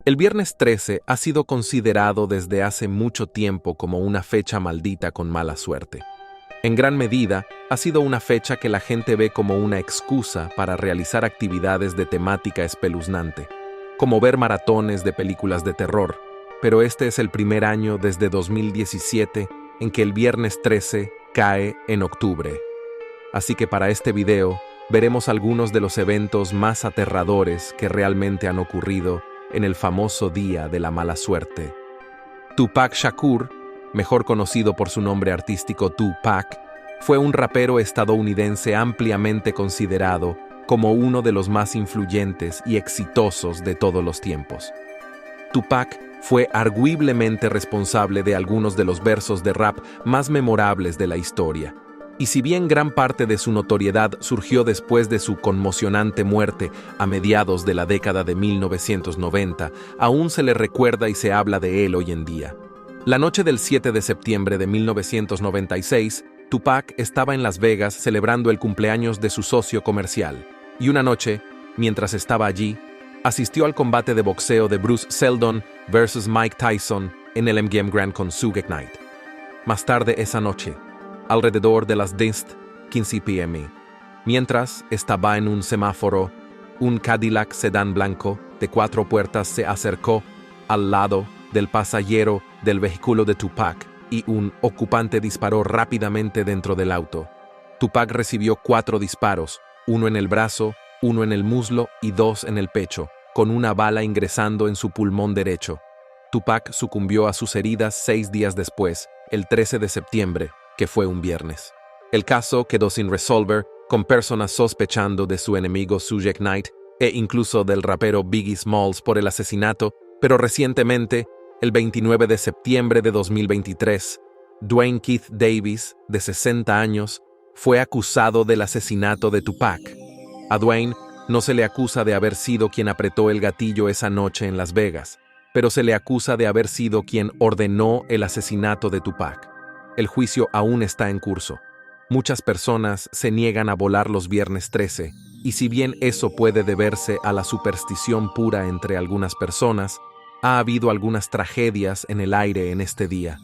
El viernes 13 ha sido considerado desde hace mucho tiempo como una fecha maldita con mala suerte. En gran medida, ha sido una fecha que la gente ve como una excusa para realizar actividades de temática espeluznante, como ver maratones de películas de terror, pero este es el primer año desde 2017 en que el viernes 13 cae en octubre. Así que para este video, veremos algunos de los eventos más aterradores que realmente han ocurrido en el famoso Día de la Mala Suerte. Tupac Shakur, mejor conocido por su nombre artístico Tupac, fue un rapero estadounidense ampliamente considerado como uno de los más influyentes y exitosos de todos los tiempos. Tupac fue arguiblemente responsable de algunos de los versos de rap más memorables de la historia. Y si bien gran parte de su notoriedad surgió después de su conmocionante muerte a mediados de la década de 1990, aún se le recuerda y se habla de él hoy en día. La noche del 7 de septiembre de 1996, Tupac estaba en Las Vegas celebrando el cumpleaños de su socio comercial. Y una noche, mientras estaba allí, asistió al combate de boxeo de Bruce Seldon versus Mike Tyson en el MGM Grand con Suge Knight. Más tarde esa noche, alrededor de las 10:15 p.m., mientras estaba en un semáforo, un Cadillac sedán blanco de 4 puertas se acercó al lado del pasajero del vehículo de Tupac y un ocupante disparó rápidamente dentro del auto. Tupac recibió 4 disparos, 1 en el brazo, 1 en el muslo y 2 en el pecho, con una bala ingresando en su pulmón derecho. Tupac sucumbió a sus heridas 6 días después, el 13 de septiembre, que fue un viernes. El caso quedó sin resolver, con personas sospechando de su enemigo Suge Knight e incluso del rapero Biggie Smalls por el asesinato, pero recientemente, el 29 de septiembre de 2023, Duane Keith Davis, de 60 años, fue acusado del asesinato de Tupac. A Duane no se le acusa de haber sido quien apretó el gatillo esa noche en Las Vegas, pero se le acusa de haber sido quien ordenó el asesinato de Tupac. El juicio aún está en curso. Muchas personas se niegan a volar los viernes 13, y si bien eso puede deberse a la superstición pura entre algunas personas, ha habido algunas tragedias en el aire en este día.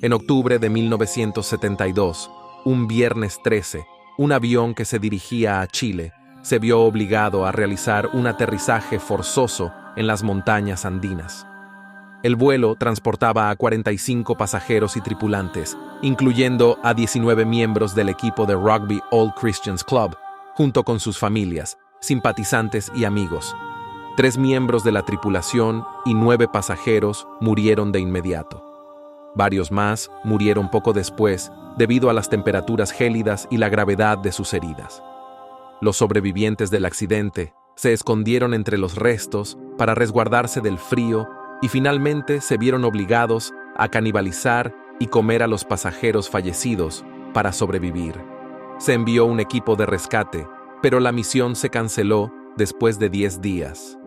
En octubre de 1972, un viernes 13, un avión que se dirigía a Chile se vio obligado a realizar un aterrizaje forzoso en las montañas andinas. El vuelo transportaba a 45 pasajeros y tripulantes, incluyendo a 19 miembros del equipo de Rugby All Christians Club, junto con sus familias, simpatizantes y amigos. 3 miembros de la tripulación y 9 pasajeros murieron de inmediato. Varios más murieron poco después debido a las temperaturas gélidas y la gravedad de sus heridas. Los sobrevivientes del accidente se escondieron entre los restos para resguardarse del frío y finalmente se vieron obligados a canibalizar y comer a los pasajeros fallecidos para sobrevivir. Se envió un equipo de rescate, pero la misión se canceló después de 10 días.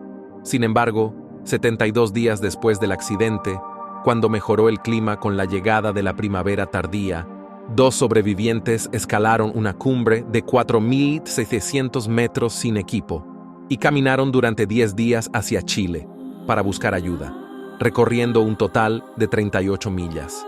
Sin embargo, 72 días después del accidente, cuando mejoró el clima con la llegada de la primavera tardía, 2 sobrevivientes escalaron una cumbre de 4.700 metros sin equipo y caminaron durante 10 días hacia Chile para buscar ayuda, recorriendo un total de 38 millas.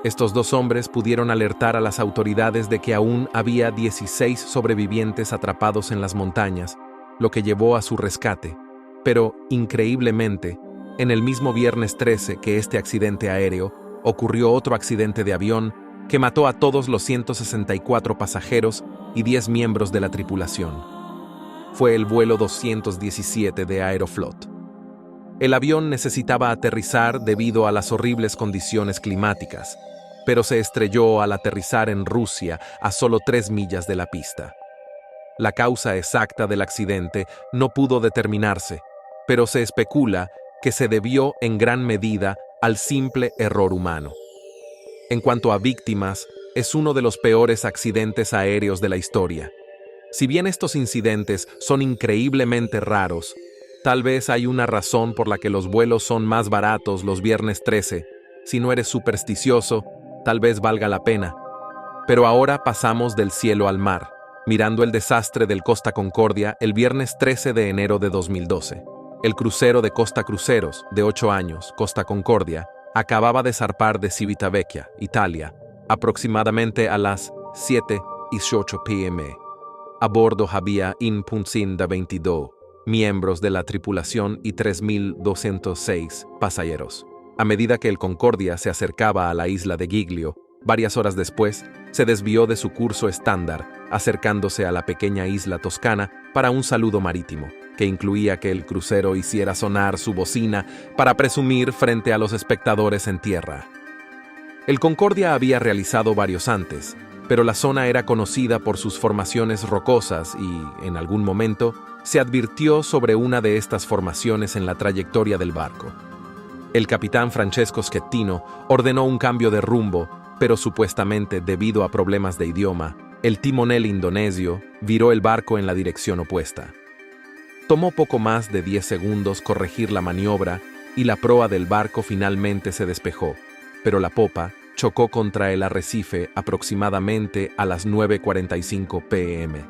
Estos 2 hombres pudieron alertar a las autoridades de que aún había 16 sobrevivientes atrapados en las montañas, lo que llevó a su rescate. Pero, increíblemente, en el mismo viernes 13 que este accidente aéreo, ocurrió otro accidente de avión que mató a todos los 164 pasajeros y 10 miembros de la tripulación. Fue el vuelo 217 de Aeroflot. El avión necesitaba aterrizar debido a las horribles condiciones climáticas, pero se estrelló al aterrizar en Rusia a solo 3 millas de la pista. La causa exacta del accidente no pudo determinarse, pero se especula que se debió en gran medida al simple error humano. En cuanto a víctimas, es uno de los peores accidentes aéreos de la historia. Si bien estos incidentes son increíblemente raros, tal vez hay una razón por la que los vuelos son más baratos los viernes 13. Si no eres supersticioso, tal vez valga la pena. Pero ahora pasamos del cielo al mar, mirando el desastre del Costa Concordia el viernes 13 de enero de 2012. El crucero de Costa Cruceros, de 8 años, Costa Concordia, acababa de zarpar de Civitavecchia, Italia, aproximadamente a las 7:18 p.m. A bordo había in Punzin de 22 miembros de la tripulación y 3.206 pasajeros. A medida que el Concordia se acercaba a la isla de Giglio, varias horas después, se desvió de su curso estándar, acercándose a la pequeña isla toscana para un saludo marítimo, que incluía que el crucero hiciera sonar su bocina para presumir frente a los espectadores en tierra. El Concordia había realizado varios antes, pero la zona era conocida por sus formaciones rocosas y, en algún momento, se advirtió sobre una de estas formaciones en la trayectoria del barco. El capitán Francesco Schettino ordenó un cambio de rumbo, pero supuestamente debido a problemas de idioma, el timonel indonesio viró el barco en la dirección opuesta. Tomó poco más de 10 segundos corregir la maniobra y la proa del barco finalmente se despejó, pero la popa chocó contra el arrecife aproximadamente a las 9:45 p.m.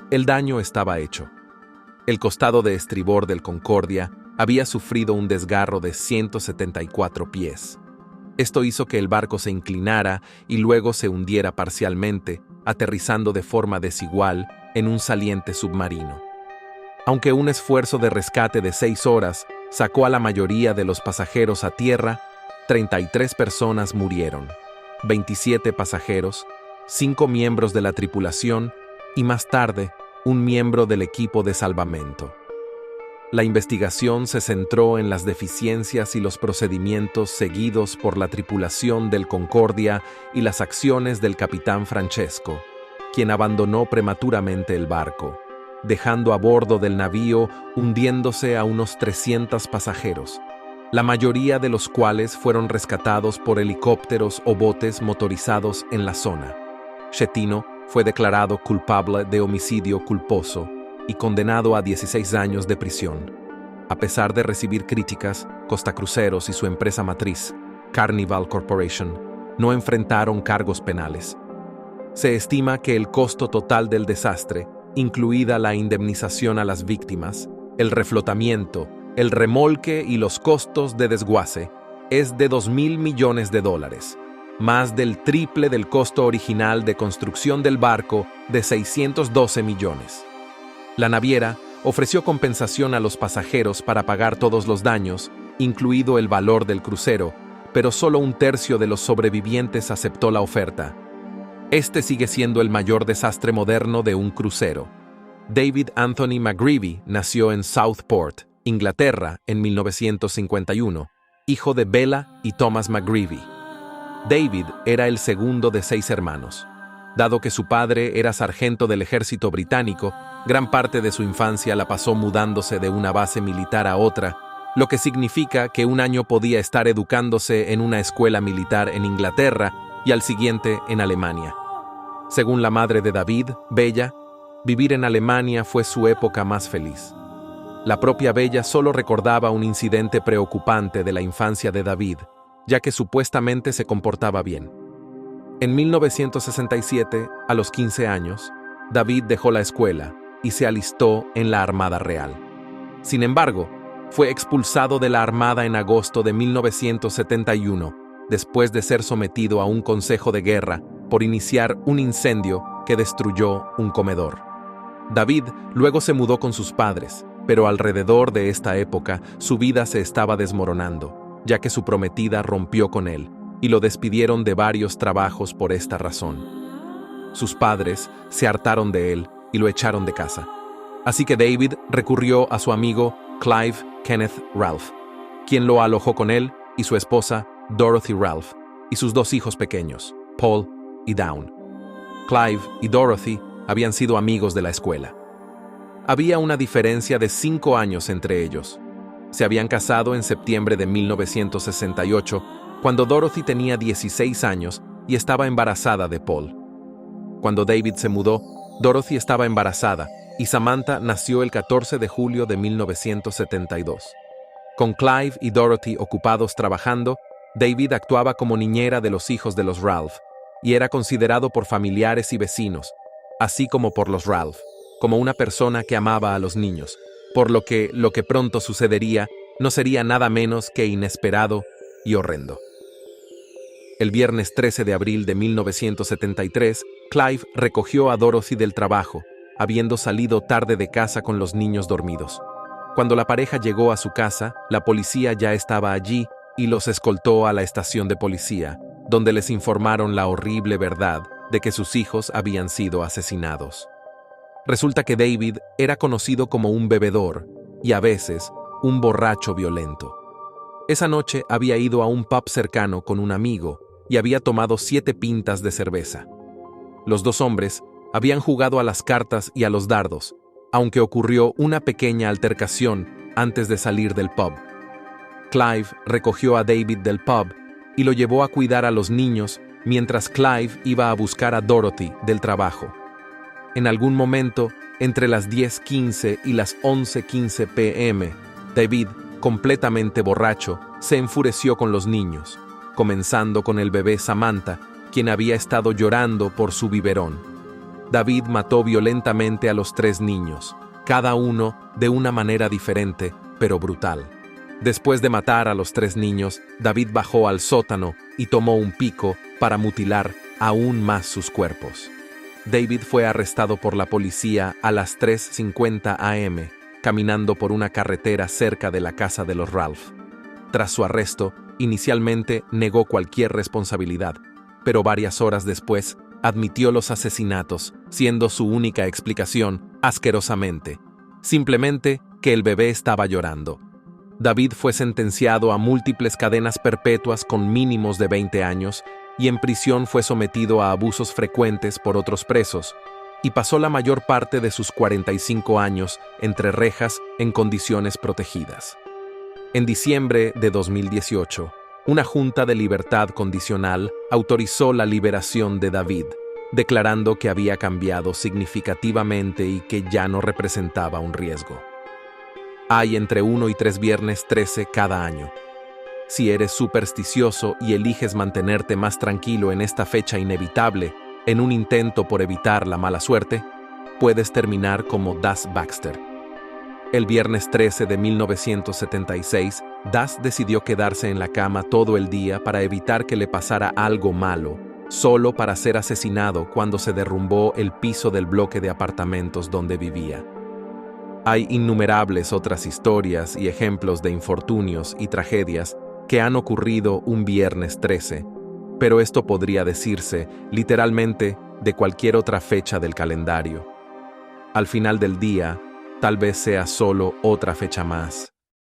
El daño estaba hecho. El costado de estribor del Concordia había sufrido un desgarro de 174 pies. Esto hizo que el barco se inclinara y luego se hundiera parcialmente, aterrizando de forma desigual en un saliente submarino. Aunque un esfuerzo de rescate de 6 horas sacó a la mayoría de los pasajeros a tierra, 33 personas murieron, 27 pasajeros, 5 miembros de la tripulación y más tarde, un miembro del equipo de salvamento. La investigación se centró en las deficiencias y los procedimientos seguidos por la tripulación del Concordia y las acciones del capitán Francesco, quien abandonó prematuramente el barco, dejando a bordo del navío hundiéndose a unos 300 pasajeros, la mayoría de los cuales fueron rescatados por helicópteros o botes motorizados en la zona. Schettino fue declarado culpable de homicidio culposo y condenado a 16 años de prisión. A pesar de recibir críticas, Costa Cruceros y su empresa matriz, Carnival Corporation, no enfrentaron cargos penales. Se estima que el costo total del desastre, incluida la indemnización a las víctimas, el reflotamiento, el remolque y los costos de desguace, es de $2.000 millones, más del triple del costo original de construcción del barco de 612 millones. La naviera ofreció compensación a los pasajeros para pagar todos los daños, incluido el valor del crucero, pero solo un tercio de los sobrevivientes aceptó la oferta. Este sigue siendo el mayor desastre moderno de un crucero. David Anthony McGreevy nació en Southport, Inglaterra, en 1951, hijo de Bella y Thomas McGreevy. David era el segundo de 6 hermanos. Dado que su padre era sargento del ejército británico, gran parte de su infancia la pasó mudándose de una base militar a otra, lo que significa que un año podía estar educándose en una escuela militar en Inglaterra y al siguiente en Alemania. Según la madre de David, Bella, vivir en Alemania fue su época más feliz. La propia Bella solo recordaba un incidente preocupante de la infancia de David, ya que supuestamente se comportaba bien. En 1967, a los 15 años, David dejó la escuela y se alistó en la Armada Real. Sin embargo, fue expulsado de la Armada en agosto de 1971, después de ser sometido a un consejo de guerra por iniciar un incendio que destruyó un comedor. David luego se mudó con sus padres, pero alrededor de esta época su vida se estaba desmoronando, ya que su prometida rompió con él y lo despidieron de varios trabajos por esta razón. Sus padres se hartaron de él y lo echaron de casa. Así que David recurrió a su amigo Clive Kenneth Ralph, quien lo alojó con él y su esposa Dorothy Ralph y sus 2 hijos pequeños, Paul y Dawn. Clive y Dorothy habían sido amigos de la escuela. Había una diferencia de 5 años entre ellos. Se habían casado en septiembre de 1968, cuando Dorothy tenía 16 años y estaba embarazada de Paul. Cuando David se mudó, Dorothy estaba embarazada y Samantha nació el 14 de julio de 1972. Con Clive y Dorothy ocupados trabajando, David actuaba como niñera de los hijos de los Ralph y era considerado por familiares y vecinos, así como por los Ralph, como una persona que amaba a los niños, por lo que pronto sucedería no sería nada menos que inesperado y horrendo. El viernes 13 de abril de 1973, Clive recogió a Dorothy del trabajo, habiendo salido tarde de casa con los niños dormidos. Cuando la pareja llegó a su casa, la policía ya estaba allí y los escoltó a la estación de policía, donde les informaron la horrible verdad de que sus hijos habían sido asesinados. Resulta que David era conocido como un bebedor y a veces un borracho violento. Esa noche había ido a un pub cercano con un amigo y había tomado 7 pintas de cerveza. Los dos hombres habían jugado a las cartas y a los dardos, aunque ocurrió una pequeña altercación antes de salir del pub. Clive recogió a David del pub y lo llevó a cuidar a los niños mientras Clive iba a buscar a Dorothy del trabajo. En algún momento, entre las 10:15 y las 11:15 p.m., David, completamente borracho, se enfureció con los niños, comenzando con el bebé Samantha, quien había estado llorando por su biberón. David mató violentamente a los 3 niños, cada uno de una manera diferente, pero brutal. Después de matar a los 3 niños, David bajó al sótano y tomó un pico para mutilar aún más sus cuerpos. David fue arrestado por la policía a las 3:50 a.m., caminando por una carretera cerca de la casa de los Ralph. Tras su arresto, inicialmente negó cualquier responsabilidad, pero varias horas después admitió los asesinatos, siendo su única explicación, asquerosamente, simplemente que el bebé estaba llorando. David fue sentenciado a múltiples cadenas perpetuas con mínimos de 20 años y en prisión fue sometido a abusos frecuentes por otros presos, y pasó la mayor parte de sus 45 años entre rejas en condiciones protegidas. En diciembre de 2018, una junta de libertad condicional autorizó la liberación de David, declarando que había cambiado significativamente y que ya no representaba un riesgo. Hay entre 1 y 3 viernes 13 cada año. Si eres supersticioso y eliges mantenerte más tranquilo en esta fecha inevitable, en un intento por evitar la mala suerte, puedes terminar como Das Baxter. El viernes 13 de 1976, Das decidió quedarse en la cama todo el día para evitar que le pasara algo malo, solo para ser asesinado cuando se derrumbó el piso del bloque de apartamentos donde vivía. Hay innumerables otras historias y ejemplos de infortunios y tragedias que han ocurrido un viernes 13, pero esto podría decirse, literalmente, de cualquier otra fecha del calendario. Al final del día, tal vez sea solo otra fecha más.